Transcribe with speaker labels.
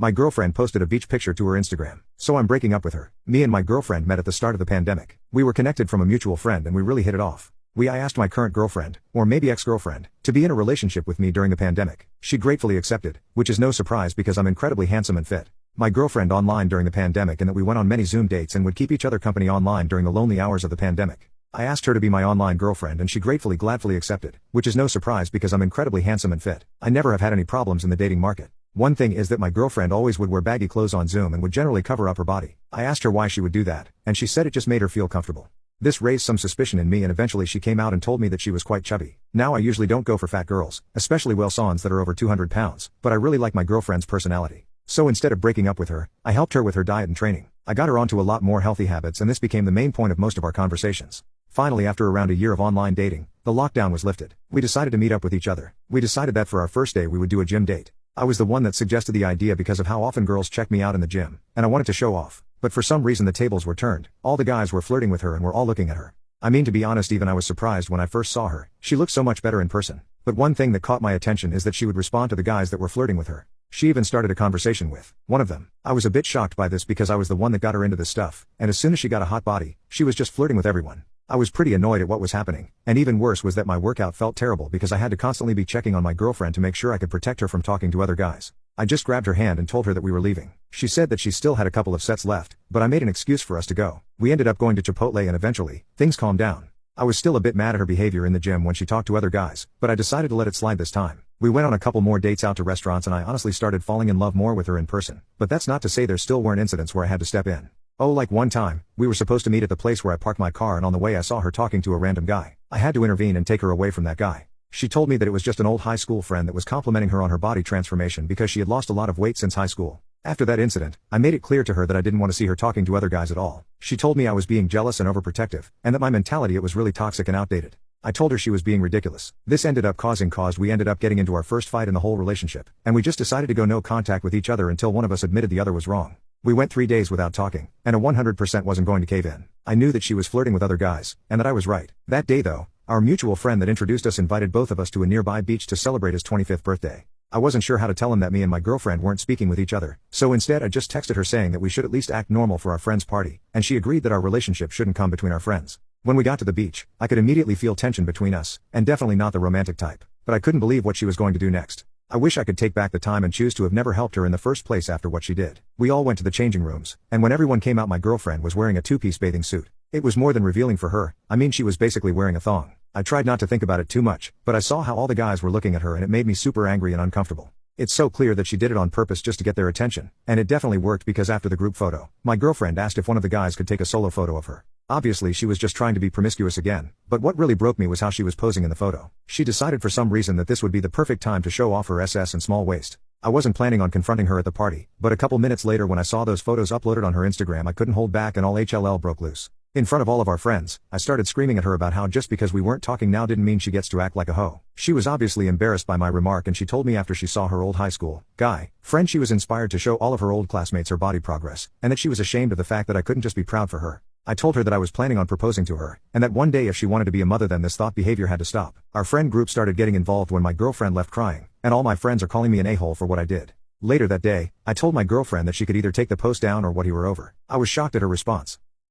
Speaker 1: My girlfriend posted a beach picture to her Instagram. So I'm breaking up with her. Me and my girlfriend met at the start of the pandemic. We were connected from a mutual friend and we really hit it off. I asked my current girlfriend, or maybe ex-girlfriend, to be in a relationship with me during the pandemic. She gratefully accepted, which is no surprise because I'm incredibly handsome and fit. My girlfriend online during the pandemic and that we went on many Zoom dates and would keep each other company online during the lonely hours of the pandemic. I asked her to be my online girlfriend and she gladfully accepted, which is no surprise because I'm incredibly handsome and fit. I never have had any problems in the dating market. One thing is that my girlfriend always would wear baggy clothes on Zoom and would generally cover up her body. I asked her why she would do that, and she said it just made her feel comfortable. This raised some suspicion in me and eventually she came out and told me that she was quite chubby. Now I usually don't go for fat girls, especially well-sawns that are over 200 pounds, but I really like my girlfriend's personality. So instead of breaking up with her, I helped her with her diet and training. I got her onto a lot more healthy habits and this became the main point of most of our conversations. Finally, after around a year of online dating, the lockdown was lifted. We decided to meet up with each other. We decided that for our first day we would do a gym date. I was the one that suggested the idea because of how often girls check me out in the gym, and I wanted to show off. But for some reason the tables were turned. All the guys were flirting with her and were all looking at her. I mean, to be honest, even I was surprised when I first saw her. She looked so much better in person. But one thing that caught my attention is that she would respond to the guys that were flirting with her. She even started a conversation with one of them. I was a bit shocked by this because I was the one that got her into this stuff, and as soon as she got a hot body, she was just flirting with everyone. I was pretty annoyed at what was happening, and even worse was that my workout felt terrible because I had to constantly be checking on my girlfriend to make sure I could protect her from talking to other guys. I just grabbed her hand and told her that we were leaving. She said that she still had a couple of sets left, but I made an excuse for us to go. We ended up going to Chipotle and eventually, things calmed down. I was still a bit mad at her behavior in the gym when she talked to other guys, but I decided to let it slide this time. We went on a couple more dates out to restaurants and I honestly started falling in love more with her in person. But that's not to say there still weren't incidents where I had to step in. Oh, like one time, we were supposed to meet at the place where I parked my car and on the way I saw her talking to a random guy. I had to intervene and take her away from that guy. She told me that it was just an old high school friend that was complimenting her on her body transformation because she had lost a lot of weight since high school. After that incident, I made it clear to her that I didn't want to see her talking to other guys at all. She told me I was being jealous and overprotective, and that my mentality it was really toxic and outdated. I told her she was being ridiculous. This ended up causing we ended up getting into our first fight in the whole relationship, and we just decided to go no contact with each other until one of us admitted the other was wrong. We went 3 days without talking, and a 100% wasn't going to cave in. I knew that she was flirting with other guys, and that I was right. That day though, our mutual friend that introduced us invited both of us to a nearby beach to celebrate his 25th birthday. I wasn't sure how to tell him that me and my girlfriend weren't speaking with each other, so instead I just texted her saying that we should at least act normal for our friend's party, and she agreed that our relationship shouldn't come between our friends. When we got to the beach, I could immediately feel tension between us, and definitely not the romantic type, but I couldn't believe what she was going to do next. I wish I could take back the time and choose to have never helped her in the first place after what she did. We all went to the changing rooms, and when everyone came out my girlfriend was wearing a two-piece bathing suit. It was more than revealing for her. I mean, she was basically wearing a thong. I tried not to think about it too much, but I saw how all the guys were looking at her and it made me super angry and uncomfortable. It's so clear that she did it on purpose just to get their attention, and it definitely worked because after the group photo, my girlfriend asked if one of the guys could take a solo photo of her. Obviously she was just trying to be promiscuous again, but what really broke me was how she was posing in the photo. She decided for some reason that this would be the perfect time to show off her SS and small waist. I wasn't planning on confronting her at the party, but a couple minutes later when I saw those photos uploaded on her Instagram I couldn't hold back and all HLL broke loose. In front of all of our friends, I started screaming at her about how just because we weren't talking now didn't mean she gets to act like a hoe. She was obviously embarrassed by my remark and she told me after she saw her old high school guy friend she was inspired to show all of her old classmates her body progress, and that she was ashamed of the fact that I couldn't just be proud for her. I told her that I was planning on proposing to her, and that one day if she wanted to be a mother then this thought behavior had to stop. Our friend group started getting involved when my girlfriend left crying, and all my friends are calling me an a-hole for what I did. Later that day, I told my girlfriend that she could either take the post down or what he were over. I was shocked at her response.